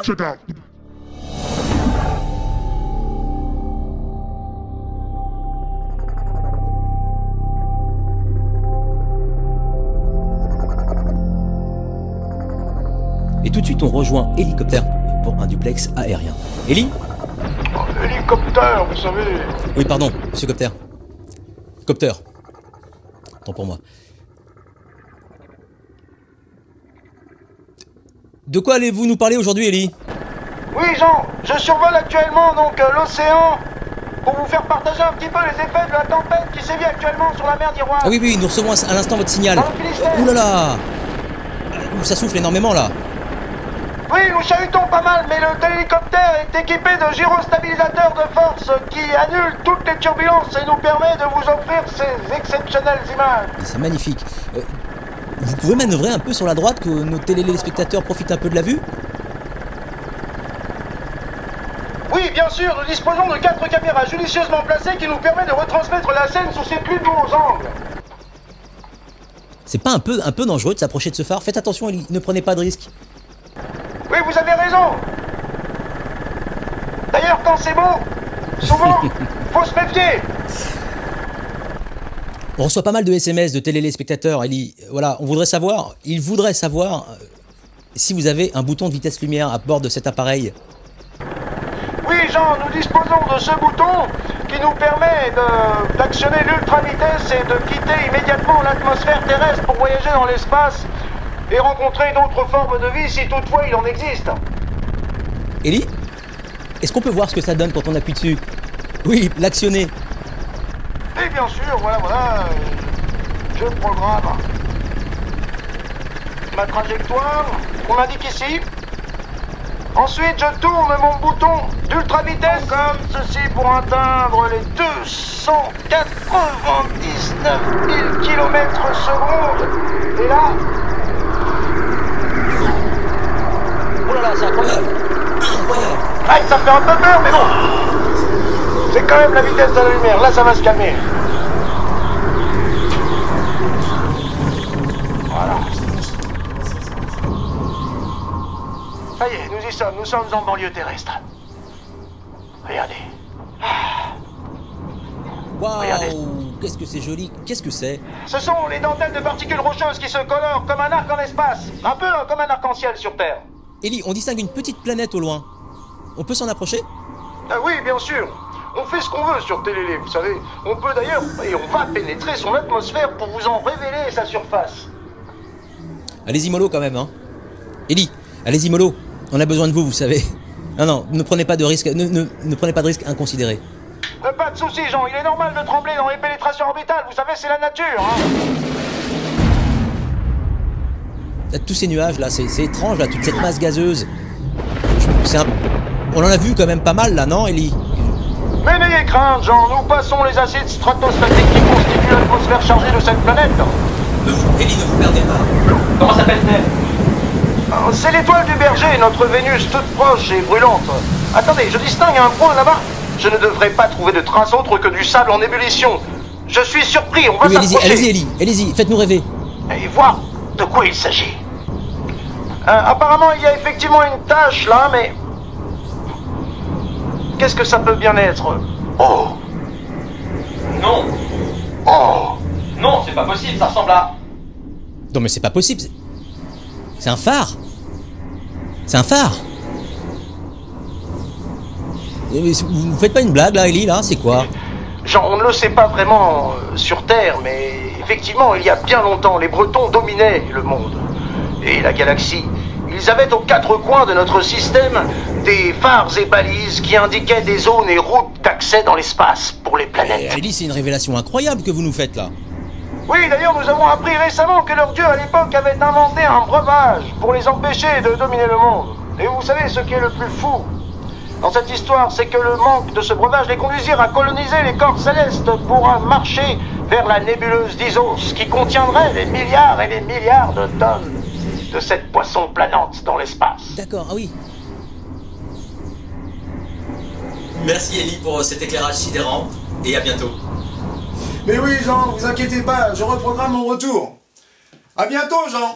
Check it out. Et tout de suite, on rejoint Hélicoptère pour un duplex aérien. Héli ? Hélicoptère, vous savez. Oui, pardon, monsieur Copter. Copter. Tant pour moi. De quoi allez-vous nous parler aujourd'hui, Héli ? Oui, Jean, je survole actuellement donc l'océan pour vous faire partager un petit peu les effets de la tempête qui sévit actuellement sur la mer d'Iroise. Ah oui, oui, nous recevons à l'instant votre signal. Dans le Finistère. Ouh là là ! Ça souffle énormément là. Oui, nous chahutons pas mal, mais le téléhélicoptère est équipé de gyrostabilisateurs de force qui annulent toutes les turbulences et nous permet de vous offrir ces exceptionnelles images. C'est magnifique. Vous pouvez manœuvrer un peu sur la droite, que nos téléspectateurs profitent un peu de la vue ? Oui, bien sûr, nous disposons de 4 caméras judicieusement placées qui nous permettent de retransmettre la scène sous ses plus beaux angles. C'est pas un peu dangereux de s'approcher de ce phare ? Faites attention, Héli, ne prenez pas de risques. Oui, vous avez raison. D'ailleurs, quand c'est beau, souvent, faut se méfier. On reçoit pas mal de SMS de téléspectateurs, Héli. Voilà, ils voudraient savoir si vous avez un bouton de vitesse lumière à bord de cet appareil. Oui, Jean, nous disposons de ce bouton qui nous permet d'actionner l'ultra-vitesse et de quitter immédiatement l'atmosphère terrestre pour voyager dans l'espace et rencontrer d'autres formes de vie si toutefois il en existe. Héli ? Est-ce qu'on peut voir ce que ça donne quand on appuie dessus ? Oui, l'actionner. Et bien sûr, voilà, je programme ma trajectoire, on indique ici. Ensuite, je tourne mon bouton d'ultra-vitesse comme ceci pour atteindre les 299 000 km/s. Et là... Oh là là, c'est incroyable. Incroyable. Aïe, ça fait un peu peur, mais bon. C'est quand même la vitesse de la lumière. Là, ça va se calmer. Voilà. Ça y est, nous y sommes. Nous sommes en banlieue terrestre. Regardez. Regardez. Waouh, qu'est-ce que c'est joli. Qu'est-ce que c'est ? Ce sont les dentelles de particules rocheuses qui se colorent comme un arc en espace. Un peu comme un arc-en-ciel sur Terre. Héli, on distingue une petite planète au loin. On peut s'en approcher ? Oui, bien sûr. On fait ce qu'on veut sur Télélé, vous savez. On peut d'ailleurs, et on va pénétrer son atmosphère pour vous en révéler sa surface. Allez-y mollo quand même, hein. Héli, allez-y mollo. On a besoin de vous, vous savez. Non, ne prenez pas de risques, ne prenez pas de risques inconsidérés. Pas de soucis, Jean. Il est normal de trembler dans les pénétrations orbitales. Vous savez, c'est la nature, hein. Tous ces nuages là, c'est étrange là, toute cette masse gazeuse. On en a vu quand même pas mal là, non, Héli ? Mais n'ayez crainte, Jean. Nous passons les acides stratosphériques qui constituent l'atmosphère chargée de cette planète. Héli, ne vous perdez pas. Comment s'appelle-t-elle ? C'est l'étoile du berger, notre Vénus toute proche et brûlante. Attendez, je distingue un point là-bas. Je ne devrais pas trouver de trace autre que du sable en ébullition. Je suis surpris, on va s'approcher. Allez-y, Héli, allez-y, faites-nous rêver. Et voir de quoi il s'agit. Apparemment, il y a effectivement une tache là, mais... Qu'est-ce que ça peut bien être? Oh! Non! Oh! Non, c'est pas possible, ça ressemble à... Non mais c'est pas possible. C'est un phare. C'est un phare. Mais vous faites pas une blague là, Héli, là? C'est quoi? Genre, on ne le sait pas vraiment sur Terre, mais effectivement, il y a bien longtemps, les Bretons dominaient le monde. Et la galaxie. Ils avaient aux 4 coins de notre système des phares et balises qui indiquaient des zones et routes d'accès dans l'espace pour les planètes. Héli, c'est une révélation incroyable que vous nous faites là. Oui, d'ailleurs, nous avons appris récemment que leur dieu à l'époque avait inventé un breuvage pour les empêcher de dominer le monde. Et vous savez ce qui est le plus fou dans cette histoire, c'est que le manque de ce breuvage les conduisirent à coloniser les corps célestes pour marcher vers la nébuleuse d'Isos, qui contiendrait des milliards et des milliards de tonnes de cette poisson planante dans l'espace. D'accord, ah oui. Merci Ellie pour cet éclairage sidérant, et à bientôt. Mais oui, Jean, vous inquiétez pas, je reprogramme mon retour. À bientôt, Jean.